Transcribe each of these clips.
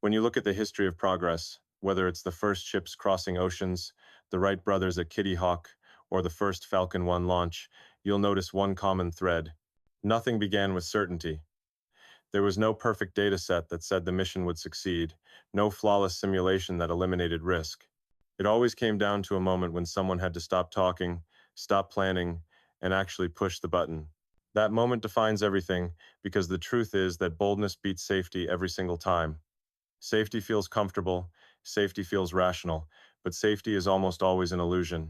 When you look at the history of progress, whether it's the first ships crossing oceans, the Wright brothers at Kitty Hawk, or the first Falcon 1 launch, you'll notice one common thread. Nothing began with certainty. There was no perfect data set that said the mission would succeed, no flawless simulation that eliminated risk. It always came down to a moment when someone had to stop talking, stop planning, and actually push the button. That moment defines everything, because the truth is that boldness beats safety every single time. Safety feels comfortable, safety feels rational, but safety is almost always an illusion.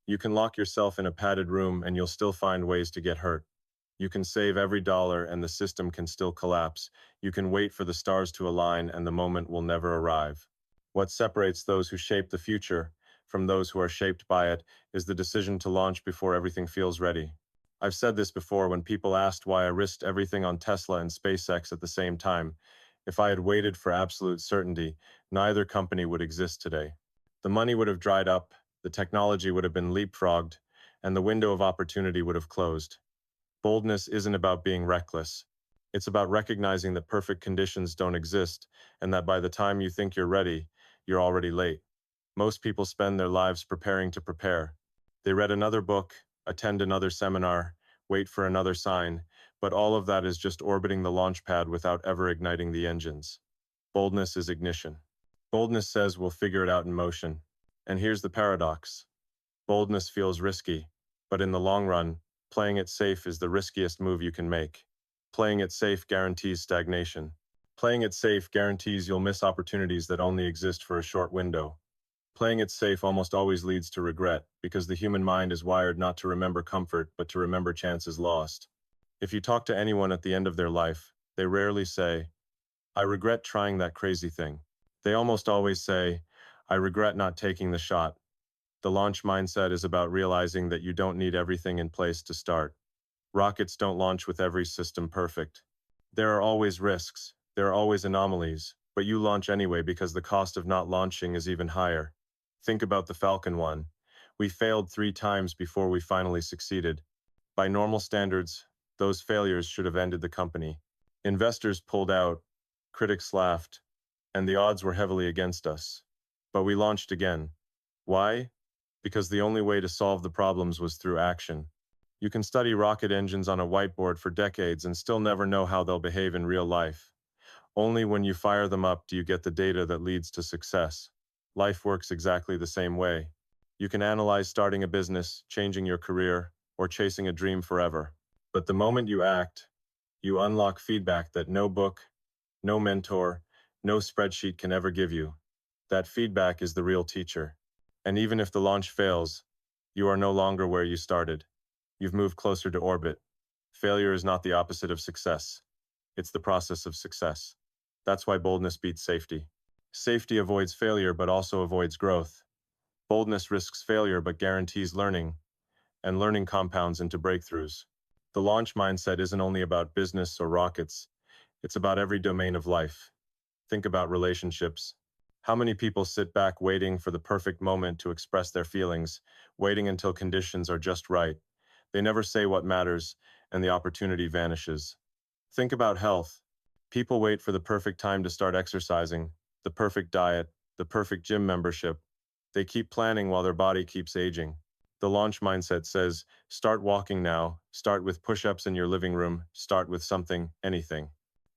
You can lock yourself in a padded room and you'll still find ways to get hurt. You can save every dollar and the system can still collapse. You can wait for the stars to align and the moment will never arrive. What separates those who shape the future from those who are shaped by it is the decision to launch before everything feels ready. I've said this before when people asked why I risked everything on Tesla and SpaceX at the same time. If I had waited for absolute certainty, neither company would exist today. The money would have dried up, the technology would have been leapfrogged, and the window of opportunity would have closed. Boldness isn't about being reckless. It's about recognizing that perfect conditions don't exist, and that by the time you think you're ready, you're already late. Most people spend their lives preparing to prepare. They read another book, attend another seminar, wait for another sign, but all of that is just orbiting the launch pad without ever igniting the engines. Boldness is ignition. Boldness says we'll figure it out in motion. And here's the paradox. Boldness feels risky, but in the long run, playing it safe is the riskiest move you can make. Playing it safe guarantees stagnation. Playing it safe guarantees you'll miss opportunities that only exist for a short window. Playing it safe almost always leads to regret, because the human mind is wired not to remember comfort, but to remember chances lost. If you talk to anyone at the end of their life, they rarely say, "I regret trying that crazy thing." They almost always say, "I regret not taking the shot." The launch mindset is about realizing that you don't need everything in place to start. Rockets don't launch with every system perfect. There are always risks, there are always anomalies, but you launch anyway because the cost of not launching is even higher. Think about the Falcon 1. We failed 3 times before we finally succeeded. By normal standards, those failures should have ended the company. Investors pulled out, critics laughed, and the odds were heavily against us. But we launched again. Why? Because the only way to solve the problems was through action. You can study rocket engines on a whiteboard for decades and still never know how they'll behave in real life. Only when you fire them up do you get the data that leads to success. Life works exactly the same way. You can analyze starting a business, changing your career, or chasing a dream forever. But the moment you act, you unlock feedback that no book, no mentor, no spreadsheet can ever give you. That feedback is the real teacher. And even if the launch fails, you are no longer where you started. You've moved closer to orbit. Failure is not the opposite of success. It's the process of success. That's why boldness beats safety. Safety avoids failure but also avoids growth. Boldness risks failure but guarantees learning, and learning compounds into breakthroughs. The launch mindset isn't only about business or rockets, it's about every domain of life. Think about relationships. How many people sit back waiting for the perfect moment to express their feelings, waiting until conditions are just right? They never say what matters, and the opportunity vanishes. Think about health. People wait for the perfect time to start exercising, the perfect diet, the perfect gym membership. They keep planning while their body keeps aging. The launch mindset says, start walking now, start with push-ups in your living room, start with something, anything.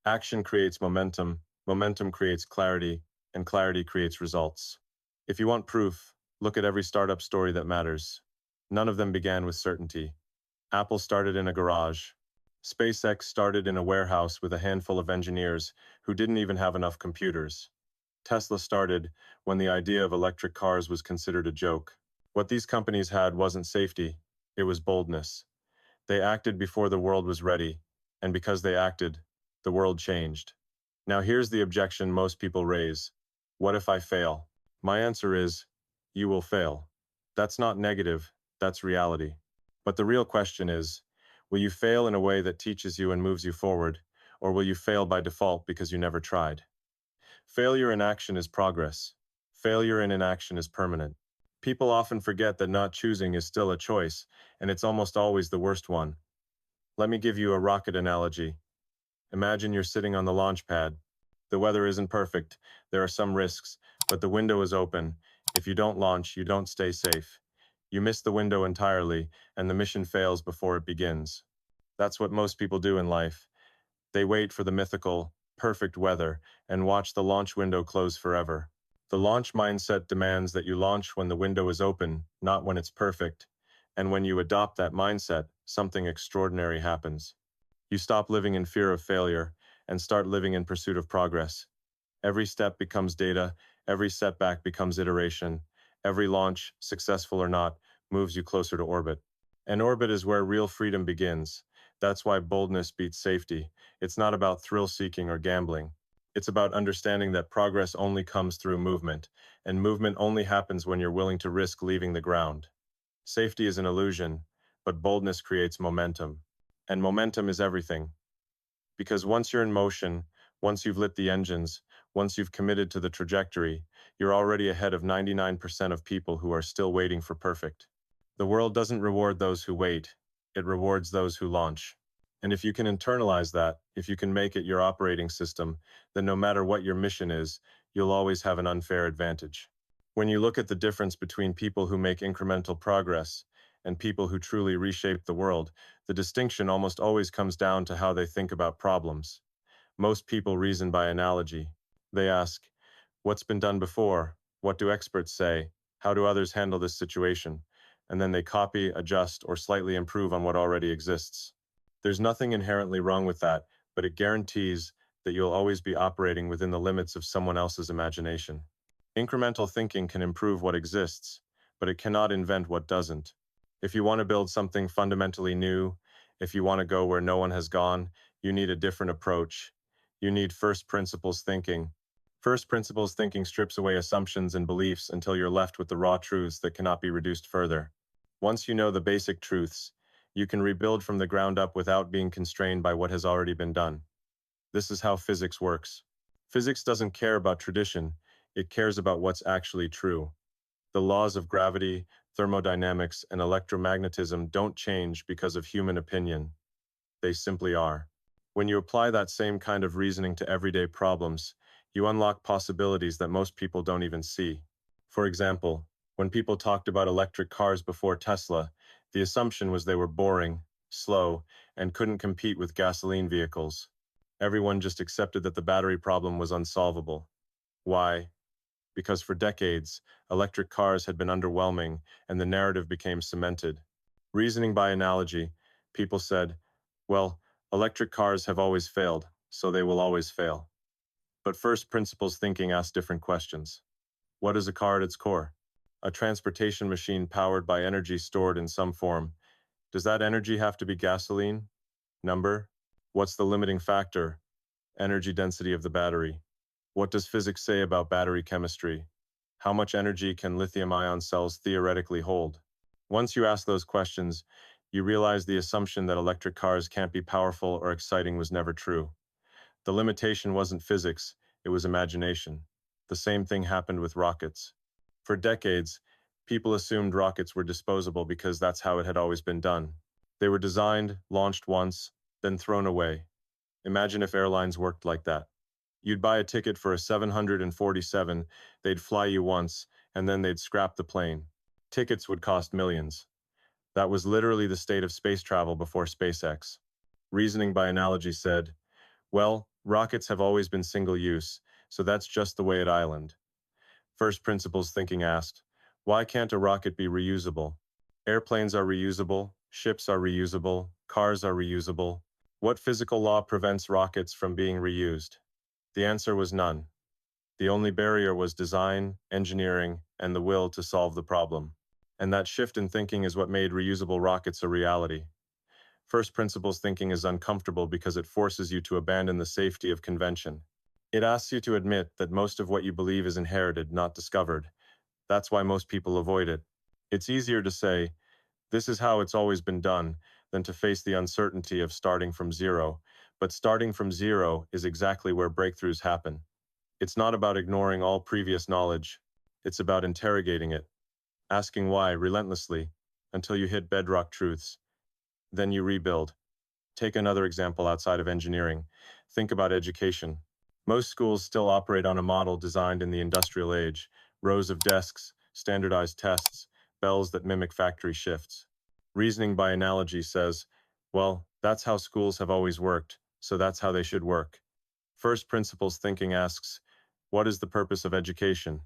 Action creates momentum, momentum creates clarity, and clarity creates results. If you want proof, look at every startup story that matters. None of them began with certainty. Apple started in a garage. SpaceX started in a warehouse with a handful of engineers who didn't even have enough computers. Tesla started when the idea of electric cars was considered a joke. What these companies had wasn't safety, it was boldness. They acted before the world was ready, and because they acted, the world changed. Now here's the objection most people raise. What if I fail? My answer is, you will fail. That's not negative, that's reality. But the real question is, will you fail in a way that teaches you and moves you forward, or will you fail by default because you never tried? Failure in action is progress. Failure in inaction is permanent. People often forget that not choosing is still a choice, and it's almost always the worst one. Let me give you a rocket analogy. Imagine you're sitting on the launch pad. The weather isn't perfect, there are some risks, but the window is open. If you don't launch, you don't stay safe. You miss the window entirely, and the mission fails before it begins. That's what most people do in life. They wait for the mythical, perfect weather and watch the launch window close forever. The launch mindset demands that you launch when the window is open, not when it's perfect. And when you adopt that mindset, something extraordinary happens. You stop living in fear of failure and start living in pursuit of progress. Every step becomes data, every setback becomes iteration, every launch, successful or not, moves you closer to orbit. And orbit is where real freedom begins. That's why boldness beats safety. It's not about thrill-seeking or gambling. It's about understanding that progress only comes through movement, and movement only happens when you're willing to risk leaving the ground. Safety is an illusion, but boldness creates momentum. And momentum is everything. Because once you're in motion, once you've lit the engines, once you've committed to the trajectory, you're already ahead of 99% of people who are still waiting for perfect. The world doesn't reward those who wait, it rewards those who launch. And if you can internalize that, if you can make it your operating system, then no matter what your mission is, you'll always have an unfair advantage. When you look at the difference between people who make incremental progress and people who truly reshape the world, the distinction almost always comes down to how they think about problems. Most people reason by analogy. They ask, what's been done before? What do experts say? How do others handle this situation? And then they copy, adjust, or slightly improve on what already exists. There's nothing inherently wrong with that, but it guarantees that you'll always be operating within the limits of someone else's imagination. Incremental thinking can improve what exists, but it cannot invent what doesn't. If you want to build something fundamentally new, if you want to go where no one has gone, you need a different approach. You need first principles thinking. First principles thinking strips away assumptions and beliefs until you're left with the raw truths that cannot be reduced further. Once you know the basic truths, you can rebuild from the ground up without being constrained by what has already been done. This is how physics works. Physics doesn't care about tradition, it cares about what's actually true. The laws of gravity, thermodynamics, and electromagnetism don't change because of human opinion. They simply are. When you apply that same kind of reasoning to everyday problems, you unlock possibilities that most people don't even see. For example, when people talked about electric cars before Tesla, the assumption was they were boring, slow, and couldn't compete with gasoline vehicles. Everyone just accepted that the battery problem was unsolvable. Why? Because for decades, electric cars had been underwhelming and the narrative became cemented. Reasoning by analogy, people said, well, electric cars have always failed, so they will always fail. But first principles thinking asks different questions. What is a car at its core? A transportation machine powered by energy stored in some form. Does that energy have to be gasoline? Number? What's the limiting factor? Energy density of the battery. What does physics say about battery chemistry? How much energy can lithium-ion cells theoretically hold? Once you ask those questions, you realize the assumption that electric cars can't be powerful or exciting was never true. The limitation wasn't physics, it was imagination. The same thing happened with rockets. For decades, people assumed rockets were disposable because that's how it had always been done. They were designed, launched once, then thrown away. Imagine if airlines worked like that. You'd buy a ticket for a 747, they'd fly you once, and then they'd scrap the plane. Tickets would cost millions. That was literally the state of space travel before SpaceX. Reasoning by analogy said, well, rockets have always been single-use, so that's just the way at island. First principles thinking asked, why can't a rocket be reusable? Airplanes are reusable, ships are reusable, cars are reusable. What physical law prevents rockets from being reused? The answer was none. The only barrier was design, engineering, and the will to solve the problem. And that shift in thinking is what made reusable rockets a reality. First principles thinking is uncomfortable because it forces you to abandon the safety of convention. It asks you to admit that most of what you believe is inherited, not discovered. That's why most people avoid it. It's easier to say, this is how it's always been done, than to face the uncertainty of starting from zero. But starting from zero is exactly where breakthroughs happen. It's not about ignoring all previous knowledge. It's about interrogating it, asking why relentlessly, until you hit bedrock truths. Then you rebuild. Take another example outside of engineering. Think about education. Most schools still operate on a model designed in the industrial age: rows of desks, standardized tests, bells that mimic factory shifts. Reasoning by analogy says, well, that's how schools have always worked, so that's how they should work. First principles thinking asks, what is the purpose of education?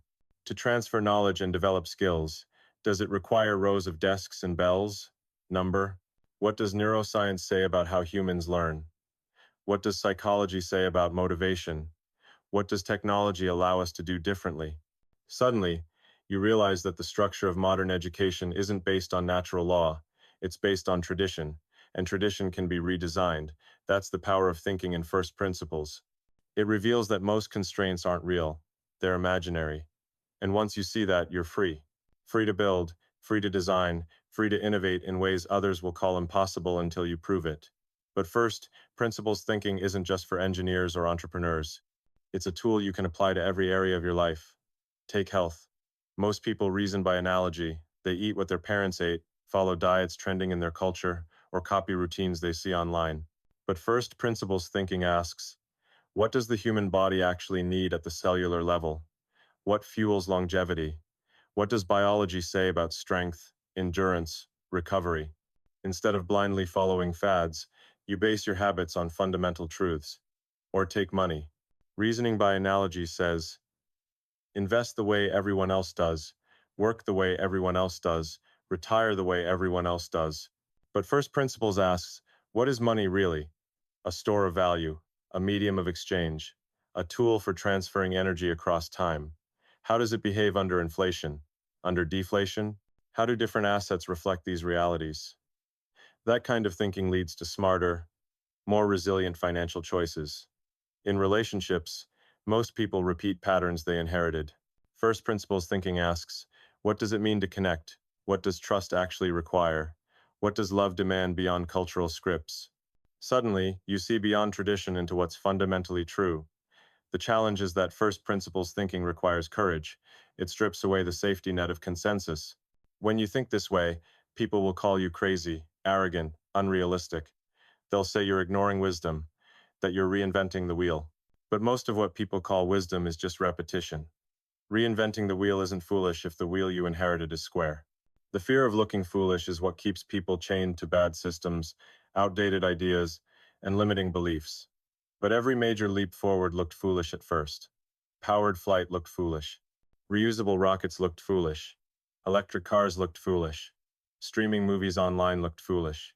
To transfer knowledge and develop skills. Does it require rows of desks and bells? Number? What does neuroscience say about how humans learn? What does psychology say about motivation? What does technology allow us to do differently? Suddenly, you realize that the structure of modern education isn't based on natural law, it's based on tradition, and tradition can be redesigned. That's the power of thinking in first principles. It reveals that most constraints aren't real, they're imaginary. And once you see that, you're free. Free to build, free to design, free to innovate in ways others will call impossible until you prove it. But first, principles thinking isn't just for engineers or entrepreneurs. It's a tool you can apply to every area of your life. Take health. Most people reason by analogy. They eat what their parents ate, follow diets trending in their culture, or copy routines they see online. But first, principles thinking asks, what does the human body actually need at the cellular level? What fuels longevity? What does biology say about strength, endurance, recovery? Instead of blindly following fads, you base your habits on fundamental truths. Or take money. Reasoning by analogy says, invest the way everyone else does, work the way everyone else does, retire the way everyone else does. But first principles asks, what is money really? A store of value, a medium of exchange, a tool for transferring energy across time. How does it behave under inflation? Under deflation? How do different assets reflect these realities? That kind of thinking leads to smarter, more resilient financial choices. In relationships, most people repeat patterns they inherited. First principles thinking asks, what does it mean to connect? What does trust actually require? What does love demand beyond cultural scripts? Suddenly, you see beyond tradition into what's fundamentally true. The challenge is that first principles thinking requires courage. It strips away the safety net of consensus. When you think this way, people will call you crazy, arrogant, unrealistic. They'll say you're ignoring wisdom, that you're reinventing the wheel. But most of what people call wisdom is just repetition. Reinventing the wheel isn't foolish if the wheel you inherited is square. The fear of looking foolish is what keeps people chained to bad systems, outdated ideas, and limiting beliefs. But every major leap forward looked foolish at first. Powered flight looked foolish. Reusable rockets looked foolish. Electric cars looked foolish. Streaming movies online looked foolish.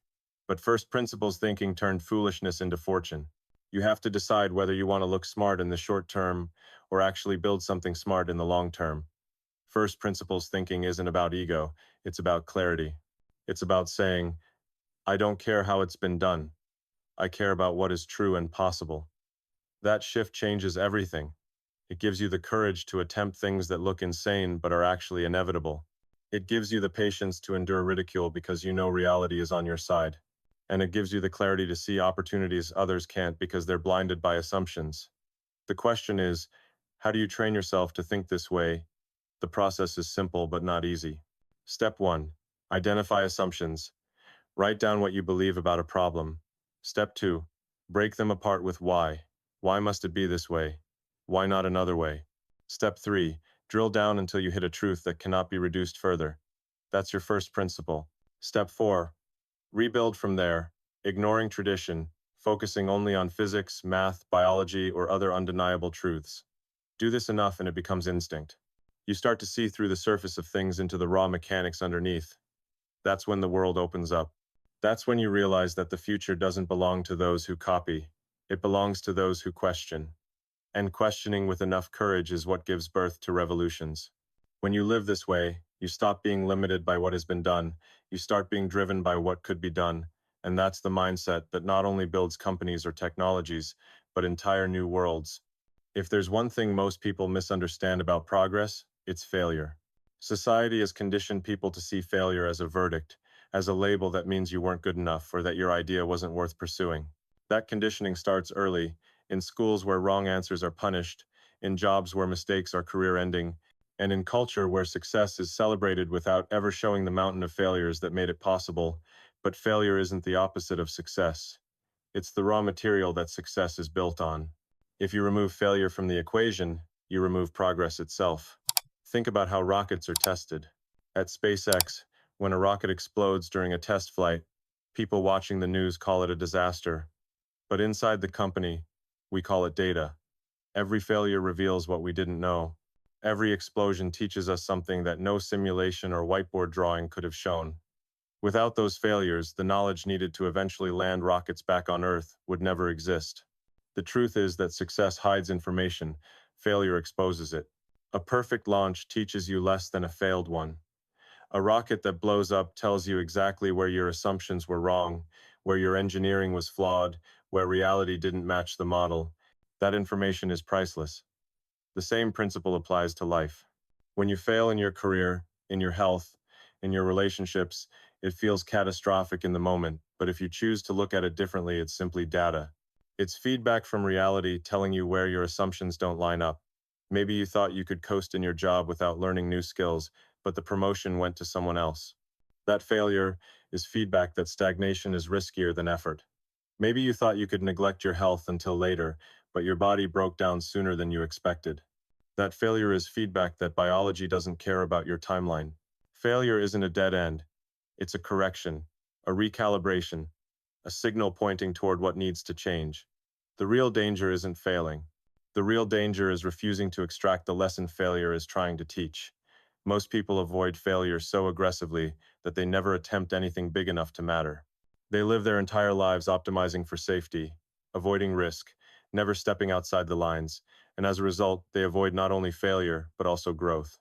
But first principles thinking turned foolishness into fortune. You have to decide whether you want to look smart in the short term or actually build something smart in the long term. First principles thinking isn't about ego, it's about clarity. It's about saying, I don't care how it's been done. I care about what is true and possible. That shift changes everything. It gives you the courage to attempt things that look insane but are actually inevitable. It gives you the patience to endure ridicule because you know reality is on your side. And it gives you the clarity to see opportunities others can't because they're blinded by assumptions. The question is, how do you train yourself to think this way? The process is simple but not easy. Step 1. Identify assumptions. Write down what you believe about a problem. Step 2. Break them apart with why. Why must it be this way? Why not another way? Step 3. Drill down until you hit a truth that cannot be reduced further. That's your first principle. Step 4. Rebuild from there, ignoring tradition, focusing only on physics, math, biology, or other undeniable truths. Do this enough and it becomes instinct. You start to see through the surface of things into the raw mechanics underneath. That's when the world opens up. That's when you realize that the future doesn't belong to those who copy. It belongs to those who question. And questioning with enough courage is what gives birth to revolutions. When you live this way, you stop being limited by what has been done, you start being driven by what could be done, and that's the mindset that not only builds companies or technologies, but entire new worlds. If there's one thing most people misunderstand about progress, it's failure. Society has conditioned people to see failure as a verdict, as a label that means you weren't good enough or that your idea wasn't worth pursuing. That conditioning starts early, in schools where wrong answers are punished, in jobs where mistakes are career-ending, and in culture where success is celebrated without ever showing the mountain of failures that made it possible. But failure isn't the opposite of success. It's the raw material that success is built on. If you remove failure from the equation, you remove progress itself. Think about how rockets are tested. At SpaceX, when a rocket explodes during a test flight, people watching the news call it a disaster. But inside the company, we call it data. Every failure reveals what we didn't know. Every explosion teaches us something that no simulation or whiteboard drawing could have shown. Without those failures, the knowledge needed to eventually land rockets back on Earth would never exist. The truth is that success hides information, failure exposes it. A perfect launch teaches you less than a failed one. A rocket that blows up tells you exactly where your assumptions were wrong, where your engineering was flawed, where reality didn't match the model. That information is priceless. The same principle applies to life. When you fail in your career, in your health, in your relationships, it feels catastrophic in the moment, but if you choose to look at it differently, it's simply data. It's feedback from reality telling you where your assumptions don't line up. Maybe you thought you could coast in your job without learning new skills, but the promotion went to someone else. That failure is feedback that stagnation is riskier than effort. Maybe you thought you could neglect your health until later, but your body broke down sooner than you expected. That failure is feedback that biology doesn't care about your timeline. Failure isn't a dead end. It's a correction, a recalibration, a signal pointing toward what needs to change. The real danger isn't failing. The real danger is refusing to extract the lesson failure is trying to teach. Most people avoid failure so aggressively that they never attempt anything big enough to matter. They live their entire lives optimizing for safety, avoiding risk, never stepping outside the lines, and as a result, they avoid not only failure, but also growth.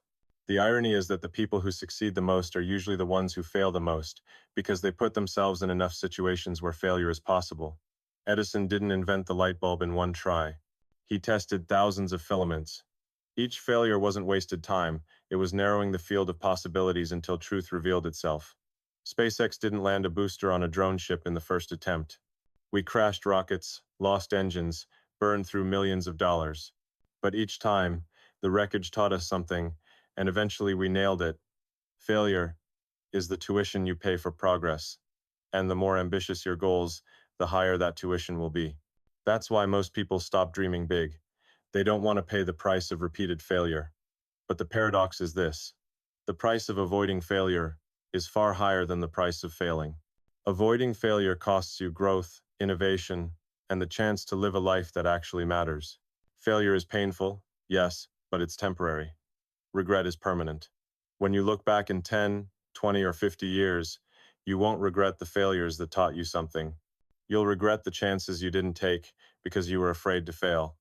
The irony is that the people who succeed the most are usually the ones who fail the most, because they put themselves in enough situations where failure is possible. Edison didn't invent the light bulb in one try. He tested thousands of filaments. Each failure wasn't wasted time, it was narrowing the field of possibilities until truth revealed itself. SpaceX didn't land a booster on a drone ship in the first attempt. We crashed rockets, lost engines, burned through millions of dollars. But each time, the wreckage taught us something, and eventually we nailed it. Failure is the tuition you pay for progress. And the more ambitious your goals, the higher that tuition will be. That's why most people stop dreaming big. They don't want to pay the price of repeated failure. But the paradox is this: the price of avoiding failure is far higher than the price of failing. Avoiding failure costs you growth, innovation, and the chance to live a life that actually matters. Failure is painful, yes, but it's temporary. Regret is permanent. When you look back in 10, 20, or 50 years, you won't regret the failures that taught you something. You'll regret the chances you didn't take because you were afraid to fail.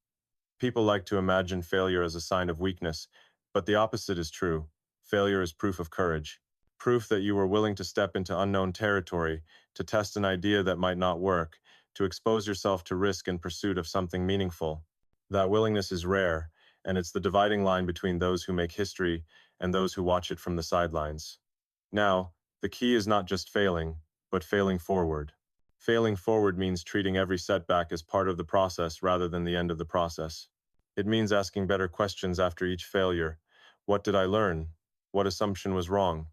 People like to imagine failure as a sign of weakness, but the opposite is true. Failure is proof of courage. Proof that you were willing to step into unknown territory, to test an idea that might not work, to expose yourself to risk in pursuit of something meaningful. That willingness is rare, and it's the dividing line between those who make history and those who watch it from the sidelines. Now, the key is not just failing, but failing forward. Failing forward means treating every setback as part of the process rather than the end of the process. It means asking better questions after each failure. What did I learn? What assumption was wrong?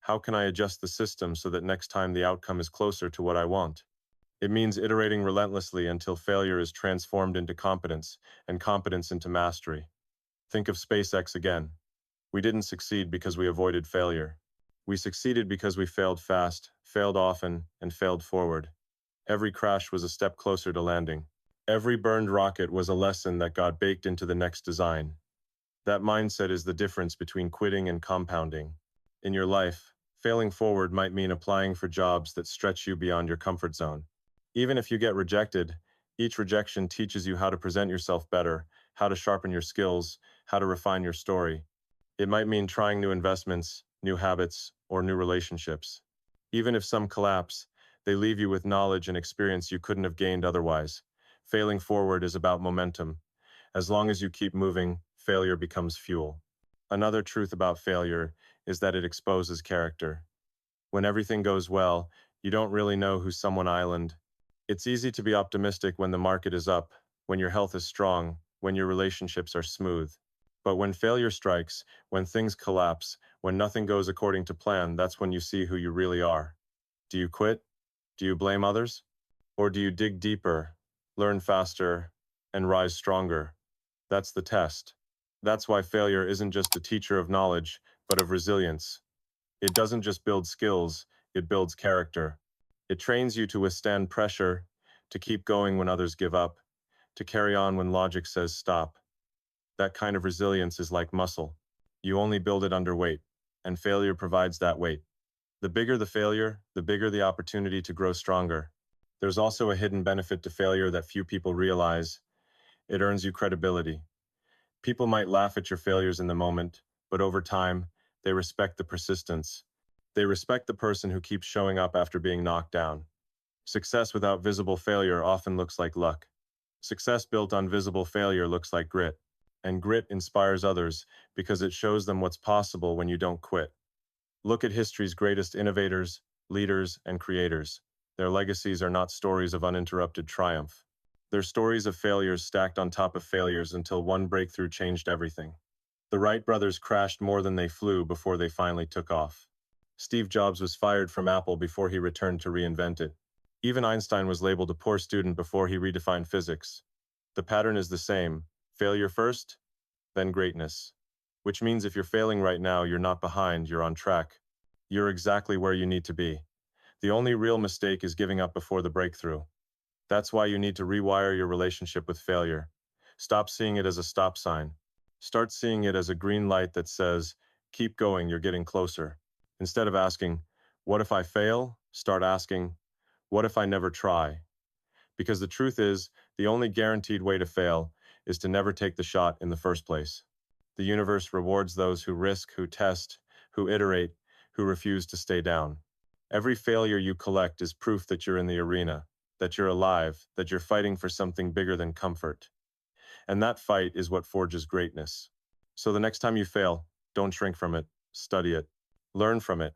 How can I adjust the system so that next time the outcome is closer to what I want? It means iterating relentlessly until failure is transformed into competence, and competence into mastery. Think of SpaceX again. We didn't succeed because we avoided failure. We succeeded because we failed fast, failed often, and failed forward. Every crash was a step closer to landing. Every burned rocket was a lesson that got baked into the next design. That mindset is the difference between quitting and compounding. In your life, failing forward might mean applying for jobs that stretch you beyond your comfort zone. Even if you get rejected, each rejection teaches you how to present yourself better, how to sharpen your skills, how to refine your story. It might mean trying new investments, new habits, or new relationships. Even if some collapse, they leave you with knowledge and experience you couldn't have gained otherwise. Failing forward is about momentum. As long as you keep moving, failure becomes fuel. Another truth about failure is that it exposes character. When everything goes well, you don't really know who's someone island. It's easy to be optimistic when the market is up, when your health is strong, when your relationships are smooth. But when failure strikes, when things collapse, when nothing goes according to plan, that's when you see who you really are. Do you quit? Do you blame others? Or do you dig deeper, learn faster, and rise stronger. That's the test. That's why failure isn't just a teacher of knowledge, but of resilience. It doesn't just build skills, it builds character. It trains you to withstand pressure, to keep going when others give up, to carry on when logic says stop. That kind of resilience is like muscle. You only build it under weight, and failure provides that weight. The bigger the failure, the bigger the opportunity to grow stronger. There's also a hidden benefit to failure that few people realize. It earns you credibility. People might laugh at your failures in the moment, but over time, they respect the persistence. They respect the person who keeps showing up after being knocked down. Success without visible failure often looks like luck. Success built on visible failure looks like grit. And grit inspires others because it shows them what's possible when you don't quit. Look at history's greatest innovators, leaders, and creators. Their legacies are not stories of uninterrupted triumph. They're stories of failures stacked on top of failures until one breakthrough changed everything. The Wright brothers crashed more than they flew before they finally took off. Steve Jobs was fired from Apple before he returned to reinvent it. Even Einstein was labeled a poor student before he redefined physics. The pattern is the same: failure first, then greatness. Which means if you're failing right now, you're not behind, you're on track. You're exactly where you need to be. The only real mistake is giving up before the breakthrough. That's why you need to rewire your relationship with failure. Stop seeing it as a stop sign. Start seeing it as a green light that says, keep going, you're getting closer. Instead of asking, what if I fail? Start asking, what if I never try? Because the truth is, the only guaranteed way to fail is to never take the shot in the first place. The universe rewards those who risk, who test, who iterate, who refuse to stay down. Every failure you collect is proof that you're in the arena, that you're alive, that you're fighting for something bigger than comfort. And that fight is what forges greatness. So the next time you fail, don't shrink from it, study it, learn from it,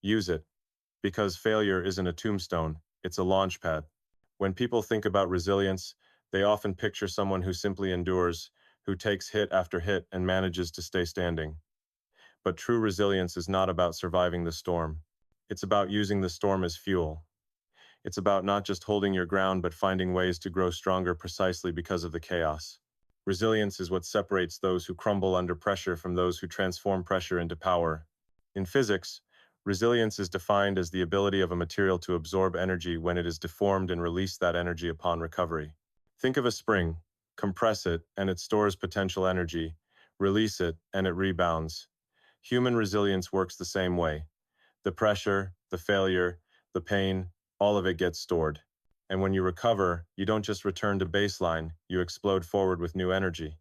use it. Because failure isn't a tombstone, it's a launch pad. When people think about resilience, they often picture someone who simply endures, who takes hit after hit and manages to stay standing. But true resilience is not about surviving the storm. It's about using the storm as fuel. It's about not just holding your ground but finding ways to grow stronger precisely because of the chaos. Resilience is what separates those who crumble under pressure from those who transform pressure into power. In physics, resilience is defined as the ability of a material to absorb energy when it is deformed and release that energy upon recovery. Think of a spring. Compress it, and it stores potential energy. Release it, and it rebounds. Human resilience works the same way. The pressure, the failure, the pain, all of it gets stored. And when you recover, you don't just return to baseline, you explode forward with new energy.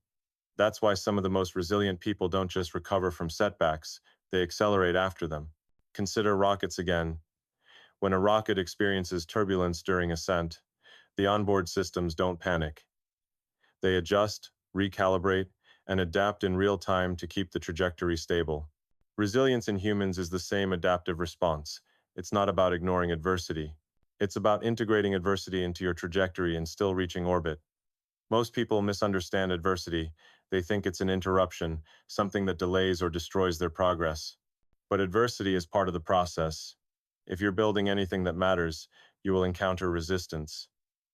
That's why some of the most resilient people don't just recover from setbacks, they accelerate after them. Consider rockets again. When a rocket experiences turbulence during ascent, the onboard systems don't panic. They adjust, recalibrate, and adapt in real time to keep the trajectory stable. Resilience in humans is the same adaptive response. It's not about ignoring adversity. It's about integrating adversity into your trajectory and still reaching orbit. Most people misunderstand adversity. They think it's an interruption, something that delays or destroys their progress. But adversity is part of the process. If you're building anything that matters, you will encounter resistance.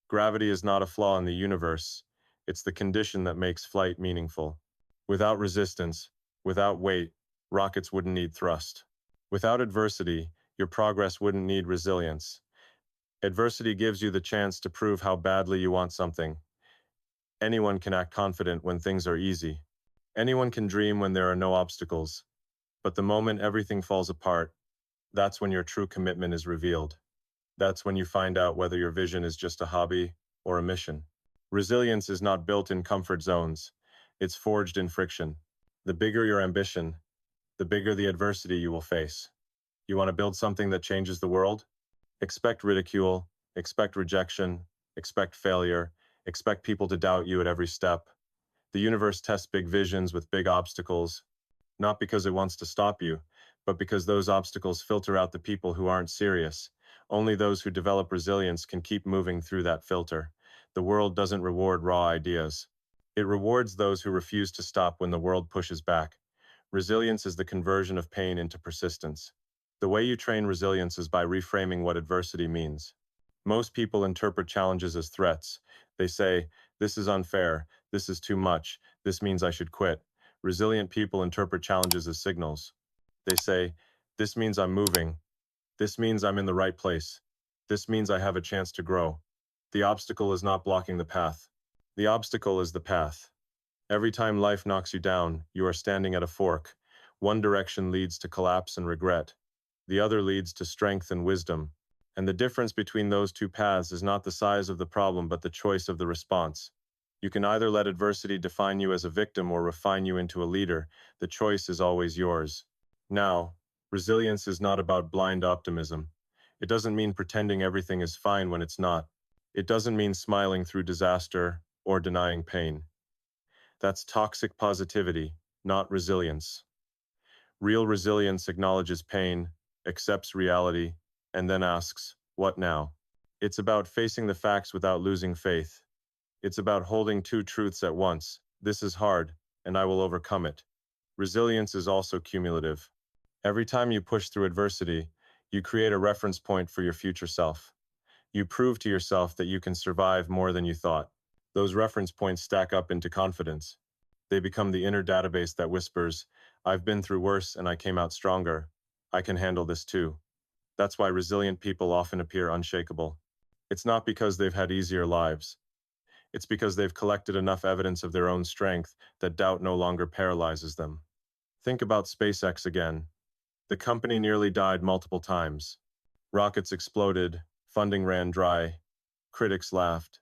Gravity is not a flaw in the universe. It's the condition that makes flight meaningful. Without resistance, without weight, rockets wouldn't need thrust. Without adversity, your progress wouldn't need resilience. Adversity gives you the chance to prove how badly you want something. Anyone can act confident when things are easy. Anyone can dream when there are no obstacles. But the moment everything falls apart, that's when your true commitment is revealed. That's when you find out whether your vision is just a hobby or a mission. Resilience is not built in comfort zones. It's forged in friction. The bigger your ambition, the bigger the adversity you will face. You want to build something that changes the world? Expect ridicule, expect rejection, expect failure, expect people to doubt you at every step. The universe tests big visions with big obstacles, not because it wants to stop you, but because those obstacles filter out the people who aren't serious. Only those who develop resilience can keep moving through that filter. The world doesn't reward raw ideas. It rewards those who refuse to stop when the world pushes back. Resilience is the conversion of pain into persistence. The way you train resilience is by reframing what adversity means. Most people interpret challenges as threats. They say, This is unfair. This is too much. This means I should quit. Resilient people interpret challenges as signals. They say, this means I'm moving. This means I'm in the right place. This means I have a chance to grow. The obstacle is not blocking the path. The obstacle is the path. Every time life knocks you down, you are standing at a fork. One direction leads to collapse and regret. The other leads to strength and wisdom. And the difference between those two paths is not the size of the problem but the choice of the response. You can either let adversity define you as a victim or refine you into a leader. The choice is always yours. Now, resilience is not about blind optimism. It doesn't mean pretending everything is fine when it's not. It doesn't mean smiling through disaster or denying pain. That's toxic positivity, not resilience. Real resilience acknowledges pain, accepts reality, and then asks, what now? It's about facing the facts without losing faith. It's about holding two truths at once. This is hard, and I will overcome it. Resilience is also cumulative. Every time you push through adversity, you create a reference point for your future self. You prove to yourself that you can survive more than you thought. Those reference points stack up into confidence. They become the inner database that whispers, I've been through worse and I came out stronger. I can handle this too. That's why resilient people often appear unshakable. It's not because they've had easier lives. It's because they've collected enough evidence of their own strength that doubt no longer paralyzes them. Think about SpaceX again. The company nearly died multiple times. Rockets exploded, funding ran dry, critics laughed.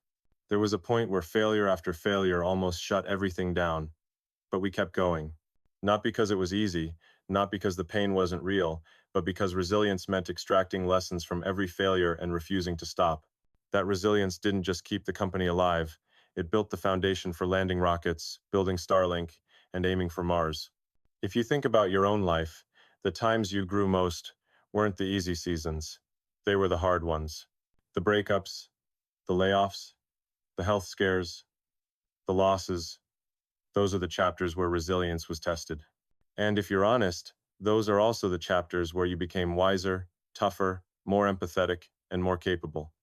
There was a point where failure after failure almost shut everything down. But we kept going. Not because it was easy, not because the pain wasn't real, but because resilience meant extracting lessons from every failure and refusing to stop. That resilience didn't just keep the company alive, it built the foundation for landing rockets, building Starlink, and aiming for Mars. If you think about your own life, the times you grew most weren't the easy seasons. They were the hard ones. The breakups, the layoffs, the health scares, the losses. Those are the chapters where resilience was tested. And if you're honest, those are also the chapters where you became wiser, tougher, more empathetic, and more capable.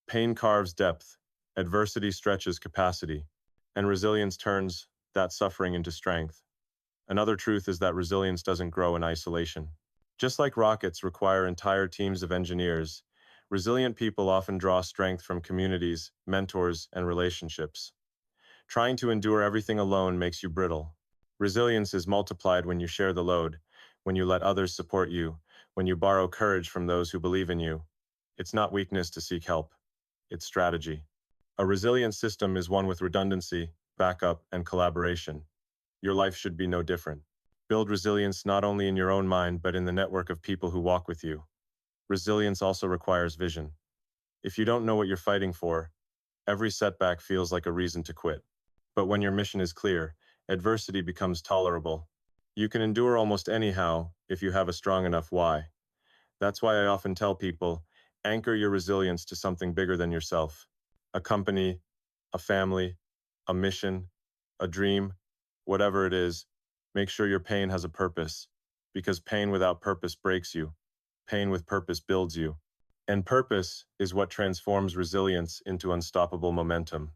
Pain carves depth, adversity stretches capacity, and resilience turns that suffering into strength. Another truth is that resilience doesn't grow in isolation. Just like rockets require entire teams of engineers, resilient people often draw strength from communities, mentors, and relationships. Trying to endure everything alone makes you brittle. Resilience is multiplied when you share the load, when you let others support you, when you borrow courage from those who believe in you. It's not weakness to seek help. It's strategy. A resilient system is one with redundancy, backup, and collaboration. Your life should be no different. Build resilience not only in your own mind, but in the network of people who walk with you. Resilience also requires vision. If you don't know what you're fighting for, every setback feels like a reason to quit. But when your mission is clear, adversity becomes tolerable. You can endure almost anyhow if you have a strong enough why. That's why I often tell people, anchor your resilience to something bigger than yourself. A company, a family, a mission, a dream, whatever it is, make sure your pain has a purpose. Because pain without purpose breaks you. Pain with purpose builds you. And purpose is what transforms resilience into unstoppable momentum.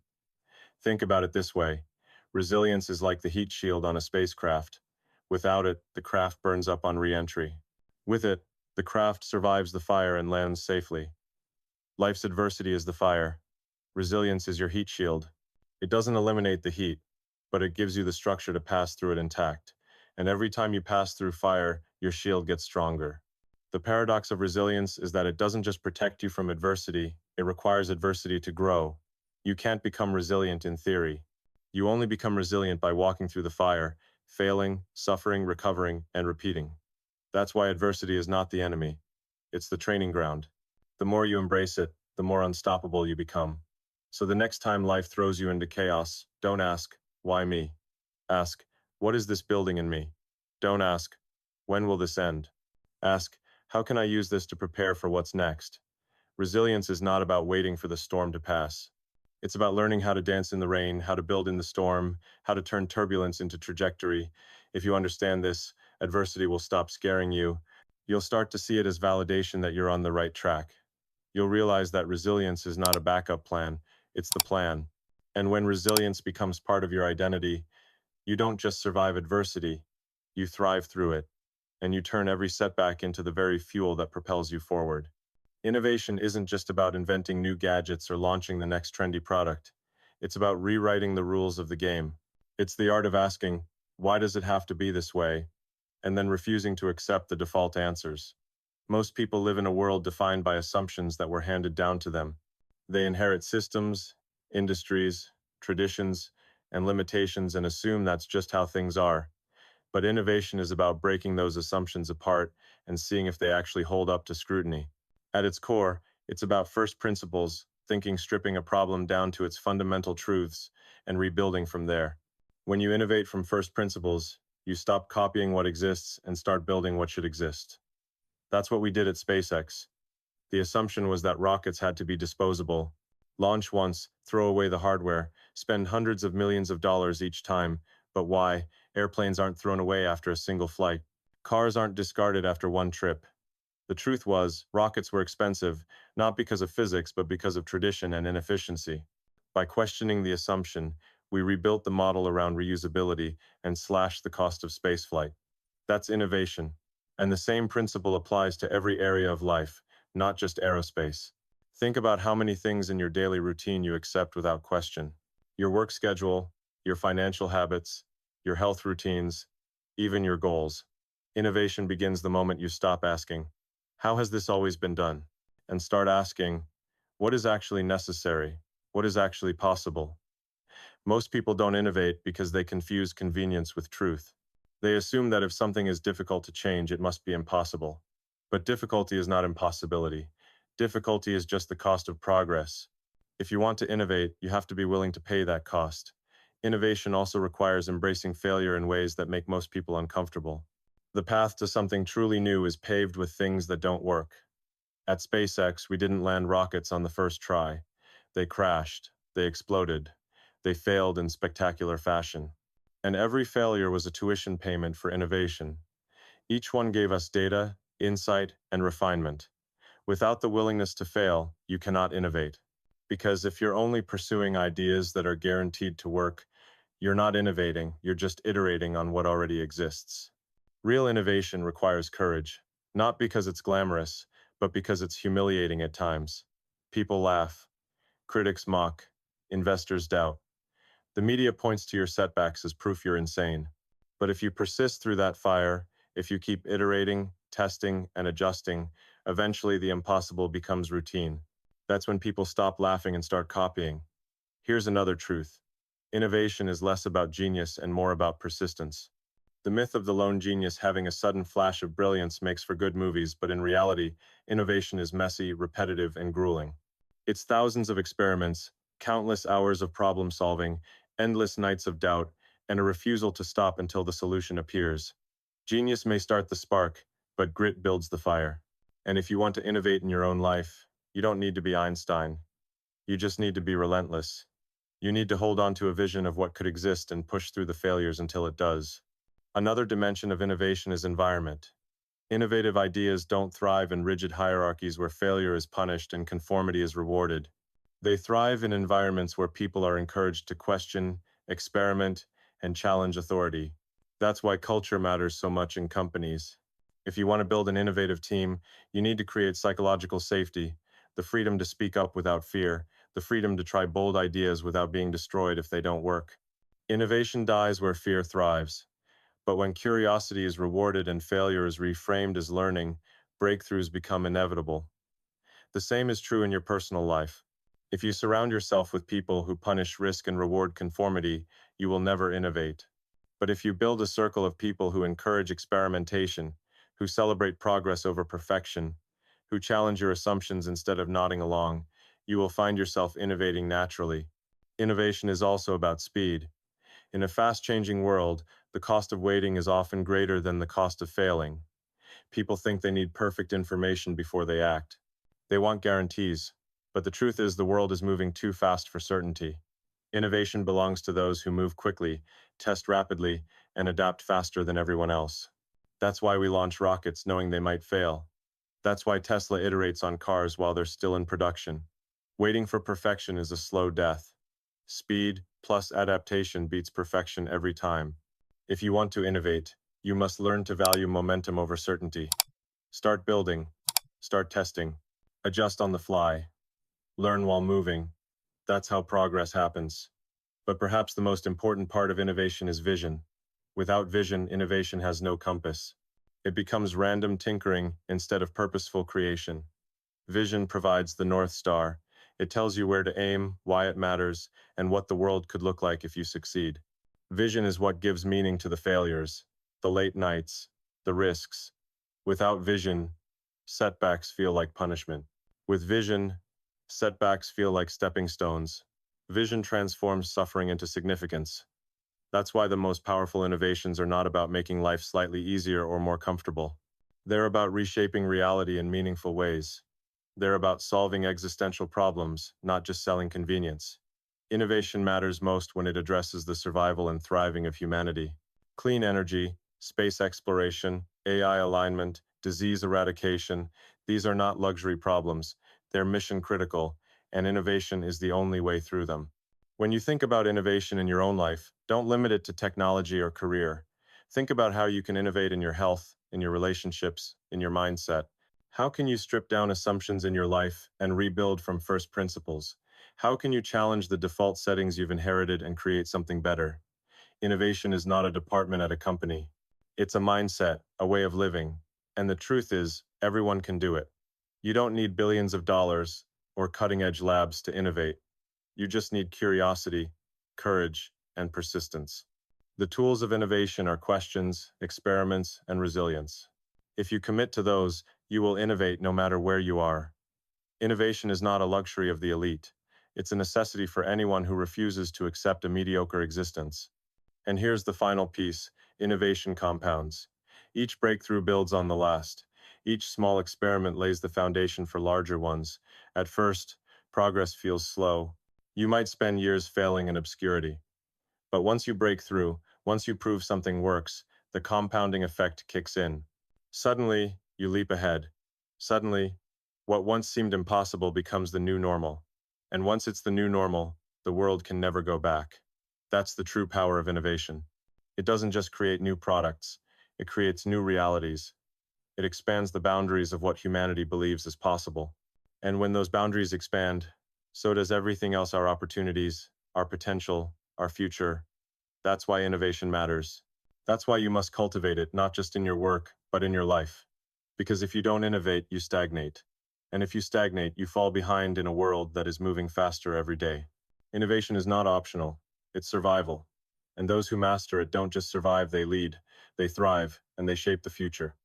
Think about it this way. Resilience is like the heat shield on a spacecraft. Without it, the craft burns up on re-entry. With it, the craft survives the fire and lands safely. Life's adversity is the fire. Resilience is your heat shield. It doesn't eliminate the heat, but it gives you the structure to pass through it intact. And every time you pass through fire, your shield gets stronger. The paradox of resilience is that it doesn't just protect you from adversity, it requires adversity to grow. You can't become resilient in theory. You only become resilient by walking through the fire, failing, suffering, recovering, and repeating. That's why adversity is not the enemy. It's the training ground. The more you embrace it, the more unstoppable you become. So the next time life throws you into chaos, don't ask, why me? Ask, what is this building in me? Don't ask, when will this end? Ask, how can I use this to prepare for what's next? Resilience is not about waiting for the storm to pass. It's about learning how to dance in the rain, how to build in the storm, how to turn turbulence into trajectory. If you understand this, adversity will stop scaring you. You'll start to see it as validation that you're on the right track. You'll realize that resilience is not a backup plan, it's the plan. And when resilience becomes part of your identity, you don't just survive adversity, you thrive through it, and you turn every setback into the very fuel that propels you forward. Innovation isn't just about inventing new gadgets or launching the next trendy product. It's about rewriting the rules of the game. It's the art of asking, why does it have to be this way? And then refusing to accept the default answers. Most people live in a world defined by assumptions that were handed down to them. They inherit systems, industries, traditions, and limitations and assume that's just how things are. But innovation is about breaking those assumptions apart and seeing if they actually hold up to scrutiny. At its core, it's about first principles, thinking stripping a problem down to its fundamental truths and rebuilding from there. When you innovate from first principles, you stop copying what exists and start building what should exist. That's what we did at SpaceX. The assumption was that rockets had to be disposable. Launch once, throw away the hardware, spend hundreds of millions of dollars each time. But why? Airplanes aren't thrown away after a single flight. Cars aren't discarded after one trip. The truth was, rockets were expensive, not because of physics, but because of tradition and inefficiency. By questioning the assumption, we rebuilt the model around reusability and slashed the cost of spaceflight. That's innovation. And the same principle applies to every area of life, not just aerospace. Think about how many things in your daily routine you accept without question. Your work schedule, your financial habits, your health routines, even your goals. Innovation begins the moment you stop asking, how has this always been done? And start asking, what is actually necessary? What is actually possible? Most people don't innovate because they confuse convenience with truth. They assume that if something is difficult to change, it must be impossible. But difficulty is not impossibility. Difficulty is just the cost of progress. If you want to innovate, you have to be willing to pay that cost. Innovation also requires embracing failure in ways that make most people uncomfortable. The path to something truly new is paved with things that don't work. At SpaceX, we didn't land rockets on the first try. They crashed. They exploded. They failed in spectacular fashion. And every failure was a tuition payment for innovation. Each one gave us data, insight, and refinement. Without the willingness to fail, you cannot innovate. Because if you're only pursuing ideas that are guaranteed to work, you're not innovating, you're just iterating on what already exists. Real innovation requires courage, not because it's glamorous, but because it's humiliating at times. People laugh, critics mock, investors doubt. The media points to your setbacks as proof you're insane. But if you persist through that fire, if you keep iterating, testing, and adjusting, eventually the impossible becomes routine. That's when people stop laughing and start copying. Here's another truth. Innovation is less about genius and more about persistence. The myth of the lone genius having a sudden flash of brilliance makes for good movies, but in reality, innovation is messy, repetitive, and grueling. It's thousands of experiments, countless hours of problem solving, endless nights of doubt, and a refusal to stop until the solution appears. Genius may start the spark, but grit builds the fire. And if you want to innovate in your own life, you don't need to be Einstein. You just need to be relentless. You need to hold on to a vision of what could exist and push through the failures until it does. Another dimension of innovation is environment. Innovative ideas don't thrive in rigid hierarchies where failure is punished and conformity is rewarded. They thrive in environments where people are encouraged to question, experiment, and challenge authority. That's why culture matters so much in companies. If you want to build an innovative team, you need to create psychological safety, the freedom to speak up without fear, the freedom to try bold ideas without being destroyed if they don't work. Innovation dies where fear thrives. But when curiosity is rewarded and failure is reframed as learning, breakthroughs become inevitable. The same is true in your personal life. If you surround yourself with people who punish risk and reward conformity, you will never innovate. But if you build a circle of people who encourage experimentation, who celebrate progress over perfection, who challenge your assumptions instead of nodding along, you will find yourself innovating naturally. Innovation is also about speed. In a fast-changing world, the cost of waiting is often greater than the cost of failing. People think they need perfect information before they act. They want guarantees. But the truth is the world is moving too fast for certainty. Innovation belongs to those who move quickly, test rapidly, and adapt faster than everyone else. That's why we launch rockets knowing they might fail. That's why Tesla iterates on cars while they're still in production. Waiting for perfection is a slow death. Speed plus adaptation beats perfection every time. If you want to innovate, you must learn to value momentum over certainty. Start building, start testing, adjust on the fly, learn while moving. That's how progress happens. But perhaps the most important part of innovation is vision. Without vision, innovation has no compass. It becomes random tinkering instead of purposeful creation. Vision provides the North Star. It tells you where to aim, why it matters, and what the world could look like if you succeed. Vision is what gives meaning to the failures, the late nights, the risks. Without vision, setbacks feel like punishment. With vision, setbacks feel like stepping stones. Vision transforms suffering into significance. That's why the most powerful innovations are not about making life slightly easier or more comfortable. They're about reshaping reality in meaningful ways. They're about solving existential problems, not just selling convenience. Innovation matters most when it addresses the survival and thriving of humanity. Clean energy, space exploration, AI alignment, disease eradication, these are not luxury problems. They're mission critical, and innovation is the only way through them. When you think about innovation in your own life, don't limit it to technology or career. Think about how you can innovate in your health, in your relationships, in your mindset. How can you strip down assumptions in your life and rebuild from first principles? How can you challenge the default settings you've inherited and create something better? Innovation is not a department at a company. It's a mindset, a way of living. And the truth is, everyone can do it. You don't need billions of dollars or cutting-edge labs to innovate. You just need curiosity, courage, and persistence. The tools of innovation are questions, experiments, and resilience. If you commit to those, you will innovate no matter where you are. Innovation is not a luxury of the elite. It's a necessity for anyone who refuses to accept a mediocre existence. And here's the final piece: innovation compounds. Each breakthrough builds on the last. Each small experiment lays the foundation for larger ones. At first, progress feels slow. You might spend years failing in obscurity. But once you break through, once you prove something works, the compounding effect kicks in. Suddenly, you leap ahead. Suddenly, what once seemed impossible becomes the new normal. And once it's the new normal, the world can never go back. That's the true power of innovation. It doesn't just create new products, it creates new realities. It expands the boundaries of what humanity believes is possible. And when those boundaries expand, so does everything else: our opportunities, our potential, our future. That's why innovation matters. That's why you must cultivate it, not just in your work, but in your life. Because if you don't innovate, you stagnate. And if you stagnate, you fall behind in a world that is moving faster every day. Innovation is not optional, it's survival. And those who master it don't just survive, they lead, they thrive, and they shape the future.